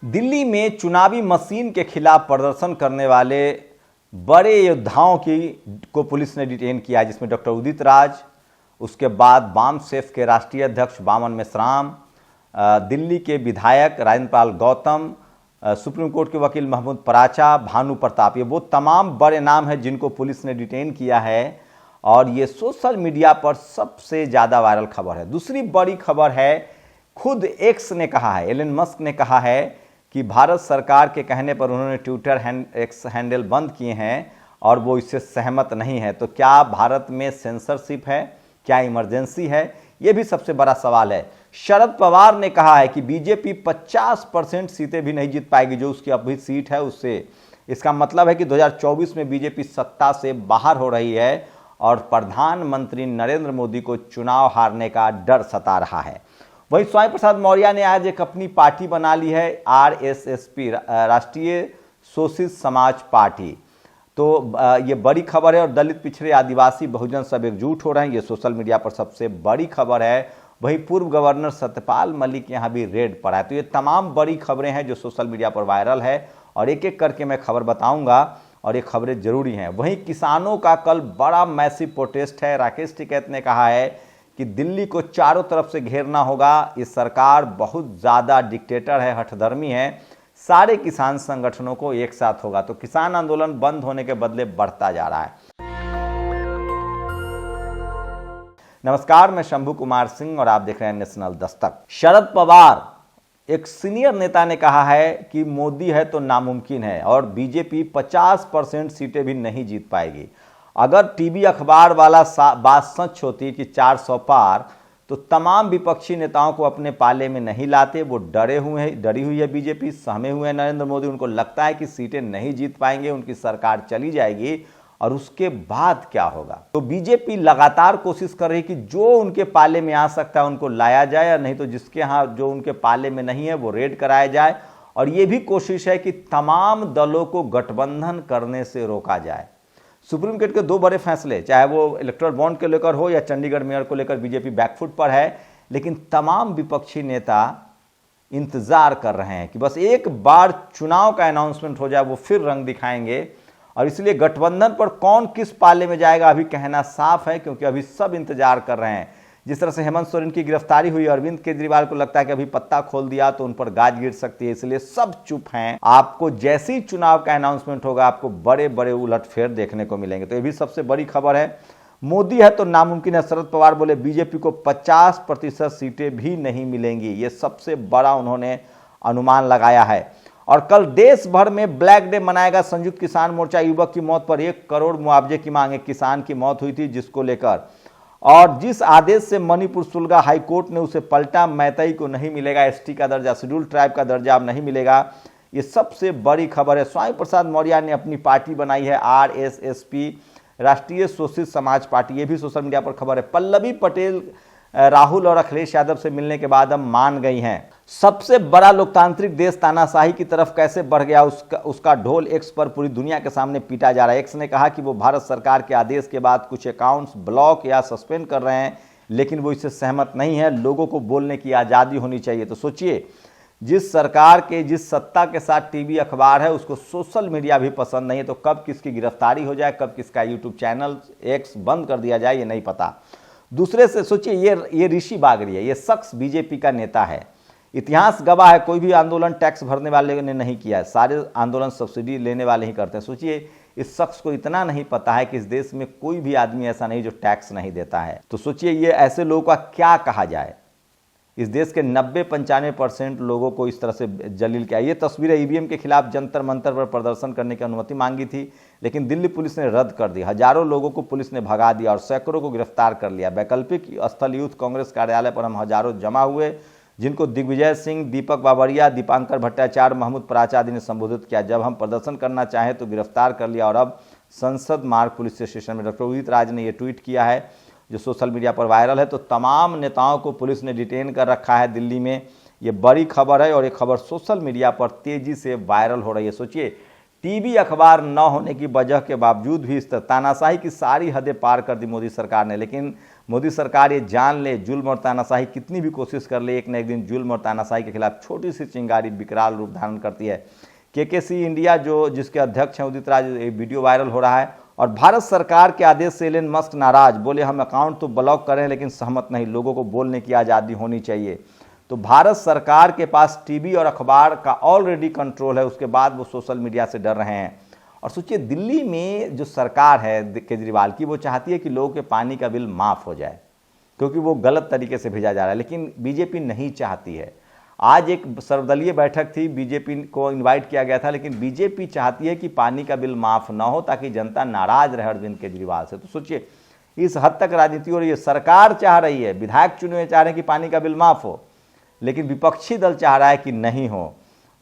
दिल्ली में चुनावी मशीन के खिलाफ प्रदर्शन करने वाले बड़े योद्धाओं को पुलिस ने डिटेन किया, जिसमें डॉक्टर उदित राज, उसके बाद वाम सेफ के राष्ट्रीय अध्यक्ष वामन मेश्राम, दिल्ली के विधायक राजेंद्र पाल गौतम, सुप्रीम कोर्ट के वकील महमूद पराचा, भानु प्रताप, ये वो तमाम बड़े नाम हैं जिनको पुलिस ने डिटेन किया है। और ये सोशल मीडिया पर सबसे ज़्यादा वायरल खबर है। दूसरी बड़ी खबर है, खुद एक्स ने कहा है, एलन मस्क ने कहा है कि भारत सरकार के कहने पर उन्होंने ट्विटर एक्स हैंडल बंद किए हैं और वो इससे सहमत नहीं है। तो क्या भारत में सेंसरशिप है, क्या इमरजेंसी है, ये भी सबसे बड़ा सवाल है। शरद पवार ने कहा है कि बीजेपी 50% सीटें भी नहीं जीत पाएगी, जो उसकी अभी सीट है उससे। इसका मतलब है कि 2024 में बीजेपी सत्ता से बाहर हो रही है और प्रधानमंत्री नरेंद्र मोदी को चुनाव हारने का डर सता रहा है। वहीं स्वामी प्रसाद मौर्य ने आज एक अपनी पार्टी बना ली है, RSSP, राष्ट्रीय शोषित समाज पार्टी। तो ये बड़ी खबर है और दलित, पिछड़े, आदिवासी, बहुजन सब एकजुट हो रहे हैं। ये सोशल मीडिया पर सबसे बड़ी खबर है। वहीं पूर्व गवर्नर सत्यपाल मलिक यहाँ भी रेड पड़ा है। तो ये तमाम बड़ी खबरें हैं जो सोशल मीडिया पर वायरल है और एक एक करके मैं खबर बताऊंगा और ये खबरें जरूरी हैं। वहीं किसानों का कल बड़ा मैसिव प्रोटेस्ट है। राकेश टिकैत ने कहा है कि दिल्ली को चारों तरफ से घेरना होगा। ये सरकार बहुत ज़्यादा डिक्टेटर है, हठधर्मी है। सारे किसान संगठनों को एक साथ होगा। तो किसान आंदोलन बंद होने के बदले बढ़ता जा रहा है। नमस्कार, मैं शंभू कुमार सिंह और आप देख रहे हैं नेशनल दस्तक। शरद पवार, एक सीनियर नेता, ने कहा है कि मोदी है तो नामुमकिन है और बीजेपी 50% सीटें भी नहीं जीत पाएगी। अगर टीवी अखबार वाला बात सच होती कि 400 पार, तो तमाम विपक्षी नेताओं को अपने पाले में नहीं लाते। वो डरी हुई है बीजेपी, सहमे हुए हैं नरेंद्र मोदी। उनको लगता है कि सीटें नहीं जीत पाएंगे, उनकी सरकार चली जाएगी और उसके बाद क्या होगा। तो बीजेपी लगातार कोशिश कर रही कि जो उनके पाले में आ सकता है उनको लाया जाए, या नहीं तो जिसके यहाँ जो उनके पाले में नहीं है वो रेड कराया जाए। और ये भी कोशिश है कि तमाम दलों को गठबंधन करने से रोका जाए। सुप्रीम कोर्ट के 2 बड़े फैसले, चाहे वो इलेक्टोरल बॉन्ड को लेकर हो या चंडीगढ़ मेयर को लेकर, बीजेपी बैकफुट पर है। लेकिन तमाम विपक्षी नेता इंतजार कर रहे हैं कि बस एक बार चुनाव का अनाउंसमेंट हो जाए, वो फिर रंग दिखाएंगे। और इसलिए गठबंधन पर कौन किस पाले में जाएगा अभी कहना साफ है, क्योंकि अभी सब इंतजार कर रहे हैं। जिस तरह से हेमंत सोरेन की गिरफ्तारी हुई, अरविंद केजरीवाल को लगता है कि अभी पत्ता खोल दिया तो उन पर गाज गिर सकती है, इसलिए सब चुप हैं। आपको जैसे ही चुनाव का अनाउंसमेंट होगा, आपको बड़े बड़े उलटफेर देखने को मिलेंगे। तो ये भी सबसे बड़ी खबर है। मोदी है तो नामुमकिन है, शरद पवार बोले बीजेपी को 50% सीटें भी नहीं मिलेंगी। ये सबसे बड़ा उन्होंने अनुमान लगाया है। और कल देश भर में ब्लैक डे मनाएगा संयुक्त किसान मोर्चा। युवक की मौत पर 1 करोड़ मुआवजे की मांग, एक किसान की मौत हुई थी जिसको लेकर, और जिस आदेश से मणिपुर सुलगा हाईकोर्ट ने उसे पलटा, मैतई को नहीं मिलेगा एसटी का दर्जा, शेड्यूल ट्राइब का दर्जा अब नहीं मिलेगा। ये सबसे बड़ी खबर है। स्वामी प्रसाद मौर्य ने अपनी पार्टी बनाई है, RSSP, राष्ट्रीय शोषित समाज पार्टी। ये भी सोशल मीडिया पर खबर है। पल्लवी पटेल राहुल और अखिलेश यादव से मिलने के बाद अब मान गई हैं। सबसे बड़ा लोकतांत्रिक देश तानाशाही की तरफ कैसे बढ़ गया, उसका ढोल एक्स पर पूरी दुनिया के सामने पीटा जा रहा है। एक्स ने कहा कि वो भारत सरकार के आदेश के बाद कुछ अकाउंट्स ब्लॉक या सस्पेंड कर रहे हैं, लेकिन वो इससे सहमत नहीं है। लोगों को बोलने की आज़ादी होनी चाहिए। तो सोचिए, जिस सरकार के, जिस सत्ता के साथ टीवी अखबार है, उसको सोशल मीडिया भी पसंद नहीं है। तो कब किसकी गिरफ्तारी हो जाए, कब किसका यूट्यूब चैनल एक्स बंद कर दिया जाए, ये नहीं पता। दूसरे से सोचिए, ये ऋषि बागड़ी है, ये शख्स बीजेपी का नेता है। इतिहास गवाह है, कोई भी आंदोलन टैक्स भरने वाले ने नहीं किया है, सारे आंदोलन सब्सिडी लेने वाले ही करते हैं। सोचिए, इस शख्स को इतना नहीं पता है कि इस देश में कोई भी आदमी ऐसा नहीं जो टैक्स नहीं देता है। तो सोचिए, ये ऐसे लोगों का क्या कहा जाए। इस देश के 90-95% लोगों को इस तरह से जलील किया। ये तस्वीरें EVM के खिलाफ जंतर मंतर पर प्रदर्शन करने की अनुमति मांगी थी, लेकिन दिल्ली पुलिस ने रद्द कर दी। हजारों लोगों को पुलिस ने भगा दिया और सैकड़ों को गिरफ्तार कर लिया। वैकल्पिक स्थल यूथ कांग्रेस कार्यालय पर हम हजारों जमा हुए, जिनको दिग्विजय सिंह, दीपक बाबरिया, दीपांकर भट्टाचार्य, महमूद पराचा आदि ने संबोधित किया। जब हम प्रदर्शन करना चाहें तो गिरफ्तार कर लिया। और अब संसद मार्ग पुलिस स्टेशन में डॉक्टर उदित राज ने यह ट्वीट किया है जो सोशल मीडिया पर वायरल है। तो तमाम नेताओं को पुलिस ने डिटेन कर रखा है दिल्ली में। ये बड़ी खबर है और ये खबर सोशल मीडिया पर तेजी से वायरल हो रही है। सोचिए, टीवी अखबार न होने की वजह के बावजूद भी इस तानाशाही की सारी हदें पार कर दी मोदी सरकार ने, लेकिन मोदी सरकार ये जान ले जुल्म और तानाशाही कितनी भी कोशिश कर ले, एक न एक दिन जुल्म और तानाशाही के खिलाफ छोटी सी चिंगारी विकराल रूप धारण करती है। केकेसी इंडिया जिसके अध्यक्ष हैं उदित राज, ये वीडियो वायरल हो रहा है और भारत सरकार के आदेश से एलन मस्क नाराज, बोले हम अकाउंट तो ब्लॉक करें लेकिन सहमत नहीं, लोगों को बोलने की आज़ादी होनी चाहिए। तो भारत सरकार के पास टीवी और अखबार का ऑलरेडी कंट्रोल है, उसके बाद वो सोशल मीडिया से डर रहे हैं। और सोचिए दिल्ली में जो सरकार है केजरीवाल की, वो चाहती है कि लोगों के पानी का बिल माफ़ हो जाए क्योंकि वो गलत तरीके से भेजा जा रहा है, लेकिन बीजेपी नहीं चाहती है। आज एक सर्वदलीय बैठक थी, बीजेपी को इनवाइट किया गया था, लेकिन बीजेपी चाहती है कि पानी का बिल माफ़ ना हो ताकि जनता नाराज रहे अरविंद केजरीवाल से। तो सोचिए इस हद तक राजनीति हो रही है। सरकार चाह रही है, विधायक चुने हुए चाह रहे हैं कि पानी का बिल माफ़ हो, लेकिन विपक्षी दल चाह रहा है कि नहीं हो।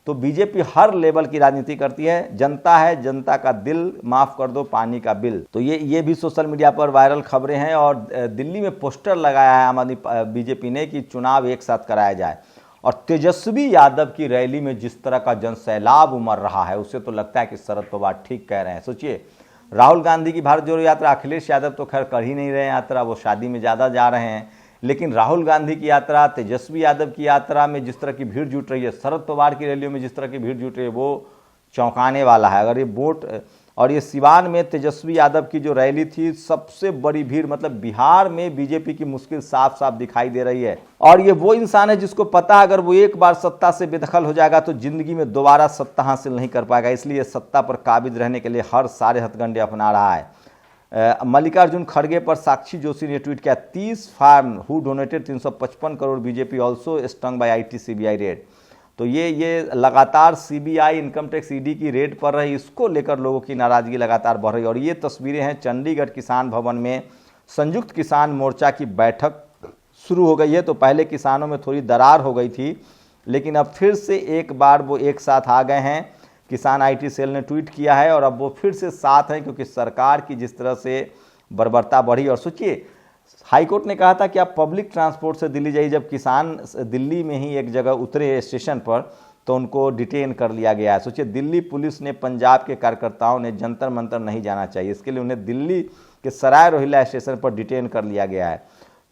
तो बीजेपी हर लेवल की राजनीति करती है, जनता है, जनता का दिल, माफ़ कर दो पानी का बिल। तो ये भी सोशल मीडिया पर वायरल खबरें हैं और दिल्ली में पोस्टर लगाया है आम आदमी बीजेपी ने कि चुनाव एक साथ कराया जाए। और तेजस्वी यादव की रैली में जिस तरह का जनसैलाब उमड़ रहा है, उससे तो लगता है कि शरद पवार ठीक कह रहे हैं। सोचिए राहुल गांधी की भारत जोड़ो यात्रा, अखिलेश यादव तो खैर कर ही नहीं रहे यात्रा, वो शादी में ज़्यादा जा रहे हैं, लेकिन राहुल गांधी की यात्रा, तेजस्वी यादव की यात्रा में जिस तरह की भीड़ जुट रही है, शरद पवार की रैलियों में जिस तरह की भीड़ जुट रही है, वो चौंकाने वाला है। अगर ये वोट और ये सिवान में तेजस्वी यादव की जो रैली थी, सबसे बड़ी भीड़, मतलब बिहार में बीजेपी की मुश्किल साफ साफ दिखाई दे रही है। और ये वो इंसान है जिसको पता है अगर वो एक बार सत्ता से बेदखल हो जाएगा तो जिंदगी में दोबारा सत्ता हासिल नहीं कर पाएगा, इसलिए सत्ता पर काबिज रहने के लिए हर सारे हथकंडे अपना रहा है। मल्लिकार्जुन खड़गे पर साक्षी जोशी ने ट्वीट किया, 30 firm who donated 355 crore, BJP also stung by IT CBI raid. तो ये लगातार CBI इनकम टैक्स ED की रेड पर रही, इसको लेकर लोगों की नाराजगी लगातार बढ़ रही है। और ये तस्वीरें हैं चंडीगढ़ किसान भवन में संयुक्त किसान मोर्चा की बैठक शुरू हो गई है। तो पहले किसानों में थोड़ी दरार हो गई थी, लेकिन अब फिर से एक बार वो एक साथ आ गए हैं। किसान IT सेल ने ट्वीट किया है और अब वो फिर से साथ हैं, क्योंकि सरकार की जिस तरह से बर्बरता बढ़ी। और सोचिए हाईकोर्ट ने कहा था कि आप पब्लिक ट्रांसपोर्ट से दिल्ली जाइए, जब किसान दिल्ली में ही एक जगह उतरे स्टेशन पर तो उनको डिटेन कर लिया गया है। सोचिए दिल्ली पुलिस ने, पंजाब के कार्यकर्ताओं ने जंतर मंतर नहीं जाना चाहिए, इसके लिए उन्हें दिल्ली के सराय रोहिल्ला स्टेशन पर डिटेन कर लिया गया है।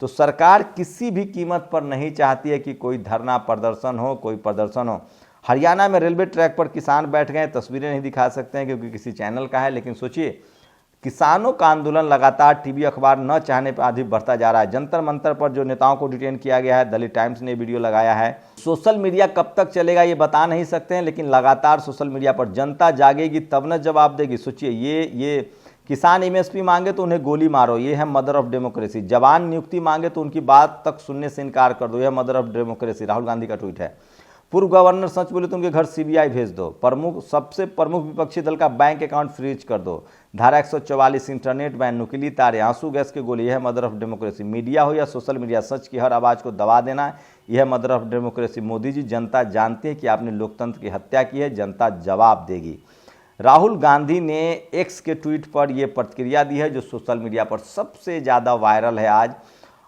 तो सरकार किसी भी कीमत पर नहीं चाहती है कि कोई धरना प्रदर्शन हो, कोई प्रदर्शन हो। हरियाणा में रेलवे ट्रैक पर किसान बैठ गए, तस्वीरें नहीं दिखा सकते हैं क्योंकि किसी चैनल का है, लेकिन सोचिए किसानों का आंदोलन लगातार टीवी अखबार न चाहने पर अधिक बढ़ता जा रहा है। जंतर मंतर पर जो नेताओं को डिटेन किया गया है, दलित टाइम्स ने वीडियो लगाया है। सोशल मीडिया कब तक चलेगा ये बता नहीं सकते हैं, लेकिन लगातार सोशल मीडिया पर जनता जागेगी तब न जवाब देगी। सोचिए ये किसान MSP मांगे तो उन्हें गोली मारो, ये है मदर ऑफ डेमोक्रेसी। जवान नियुक्ति मांगे तो उनकी बात तक सुनने से इनकार कर दो, यह mother of democracy. Rahul Gandhi का ट्वीट है। पूर्व गवर्नर सच बोले तो उनके घर CBI भेज दो। सबसे प्रमुख विपक्षी दल का बैंक अकाउंट फ्रीज कर दो। धारा 144 इंटरनेट बैन, नुकीली तारे, आंसू गैस के गोली, यह मदर ऑफ डेमोक्रेसी। मीडिया हो या सोशल मीडिया, सच की हर आवाज़ को दबा देना, यह mother of democracy. Modi ji, जनता जानती है कि आपने लोकतंत्र की हत्या की है, जनता जवाब देगी। राहुल गांधी ने X के ट्वीट पर यह प्रतिक्रिया दी है जो सोशल मीडिया पर सबसे ज़्यादा वायरल है आज।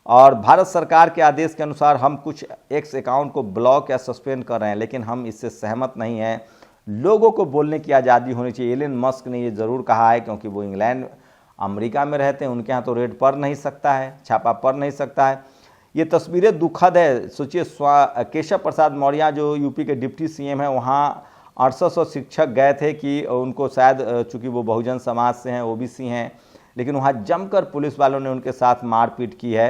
और भारत सरकार के आदेश के अनुसार हम कुछ X अकाउंट को ब्लॉक या सस्पेंड कर रहे हैं, लेकिन हम इससे सहमत नहीं हैं। लोगों को बोलने की आज़ादी होनी चाहिए। एलन मस्क ने ये ज़रूर कहा है, क्योंकि वो इंग्लैंड अमेरिका में रहते हैं, उनके यहाँ तो रेड पड़ नहीं सकता है, छापा पड़ नहीं सकता है। ये तस्वीरें दुखद है। सोचिए केशव प्रसाद मौर्य जो यूपी के डिप्टी CM हैं, वहाँ 800 शिक्षक गए थे कि उनको शायद, चूँकि वो बहुजन समाज से हैं, OBC हैं, लेकिन वहाँ जमकर पुलिस वालों ने उनके साथ मारपीट की है।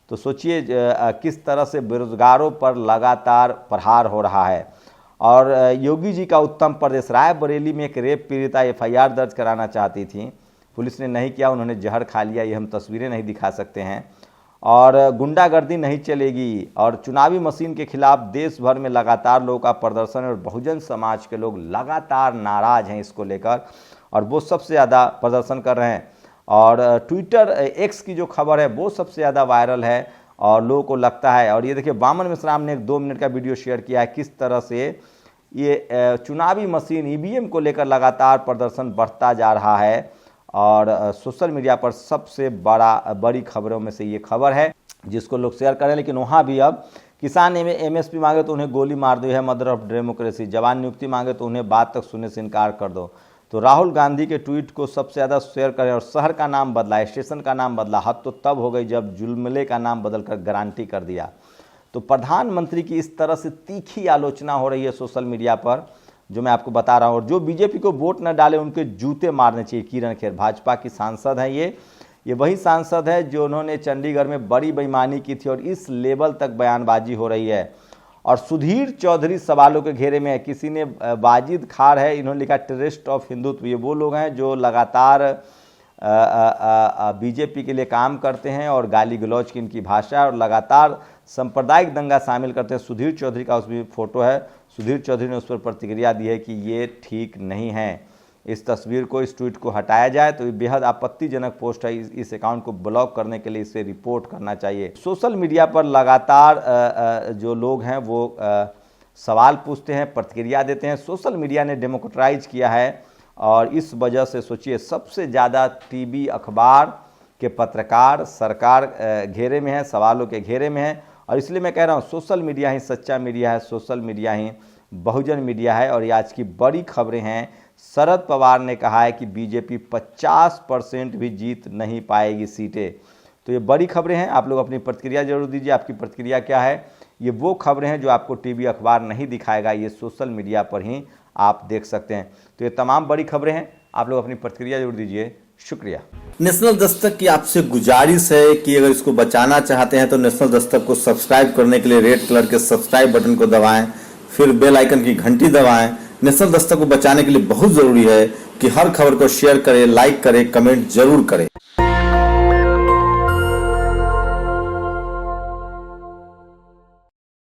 तो सोचिए किस तरह से बेरोजगारों पर लगातार प्रहार हो रहा है। और योगी जी का उत्तम प्रदेश, रायबरेली में एक रेप पीड़िता FIR दर्ज कराना चाहती थी, पुलिस ने नहीं किया, उन्होंने जहर खा लिया। ये हम तस्वीरें नहीं दिखा सकते हैं। और गुंडागर्दी नहीं चलेगी। और चुनावी मशीन के खिलाफ देश भर में लगातार लोगों का प्रदर्शन, और बहुजन समाज के लोग लगातार नाराज हैं इसको लेकर, और वो सबसे ज़्यादा प्रदर्शन कर रहे हैं। और ट्विटर X की जो खबर है वो सबसे ज़्यादा वायरल है और लोगों को लगता है। और ये देखिए वामन मिश्राम ने एक 2 मिनट का वीडियो शेयर किया है, किस तरह से ये चुनावी मशीन EVM को लेकर लगातार प्रदर्शन बढ़ता जा रहा है। और सोशल मीडिया पर सबसे बड़ी खबरों में से ये खबर है जिसको लोग शेयर करें। लेकिन वहाँ भी अब किसान MSP मांगे तो उन्हें गोली मार दो, है मदर ऑफ डेमोक्रेसी। जवान नियुक्ति मांगे तो उन्हें बात तक सुनने से इनकार कर दो। तो राहुल गांधी के ट्वीट को सबसे ज़्यादा शेयर करें और शहर का नाम बदला, स्टेशन का नाम बदला। हद तो तब हो गई जब जुलमिले का नाम बदलकर गारंटी कर दिया। तो प्रधानमंत्री की इस तरह से तीखी आलोचना हो रही है सोशल मीडिया पर, जो मैं आपको बता रहा हूँ। और जो बीजेपी को वोट न डाले उनके जूते मारने चाहिए। किरण खेर भाजपा की सांसद हैं, ये वही सांसद है जो उन्होंने चंडीगढ़ में बड़ी बेईमानी की थी और इस लेवल तक बयानबाजी हो रही है। और सुधीर चौधरी सवालों के घेरे में है। किसी ने वाजिद खार है, इन्होंने लिखा टेररिस्ट ऑफ हिंदुत्व। ये वो लोग हैं जो लगातार बीजेपी के लिए काम करते हैं और गाली गलौज की इनकी भाषा है और लगातार सांप्रदायिक दंगा शामिल करते हैं। सुधीर चौधरी का उसमें फोटो है। सुधीर चौधरी ने उस पर प्रतिक्रिया दी है कि ये ठीक नहीं है, इस तस्वीर को, इस ट्वीट को हटाया जाए। तो ये बेहद आपत्तिजनक पोस्ट है, इस अकाउंट को ब्लॉक करने के लिए इसे रिपोर्ट करना चाहिए। सोशल मीडिया पर लगातार जो लोग हैं वो सवाल पूछते हैं, प्रतिक्रिया देते हैं। सोशल मीडिया ने डेमोक्रेटाइज किया है और इस वजह से सोचिए सबसे ज़्यादा टीवी अखबार के पत्रकार सरकार घेरे में है, सवालों के घेरे में है। और इसलिए मैं कह रहा हूँ सोशल मीडिया ही सच्चा मीडिया है, सोशल मीडिया ही बहुजन मीडिया है। और ये आज की बड़ी खबरें हैं। शरद पवार ने कहा है कि बीजेपी 50% भी जीत नहीं पाएगी सीटें। तो ये बड़ी खबरें हैं। आप लोग अपनी प्रतिक्रिया जरूर दीजिए। आपकी प्रतिक्रिया क्या है? ये वो खबरें हैं जो आपको टीवी अखबार नहीं दिखाएगा, ये सोशल मीडिया पर ही आप देख सकते हैं। तो ये तमाम बड़ी खबरें हैं। आप लोग अपनी प्रतिक्रिया जरूर दीजिए। शुक्रिया। नेशनल दस्तक की आपसे गुजारिश है कि अगर इसको बचाना चाहते हैं तो नेशनल दस्तक को सब्सक्राइब करने के लिए रेड कलर के सब्सक्राइब बटन को दबाएं, फिर बेल आइकन की घंटी दबाएं। नेशनल दस्तक को बचाने के लिए बहुत जरूरी है कि हर खबर को शेयर करें, लाइक करें, कमेंट जरूर करें।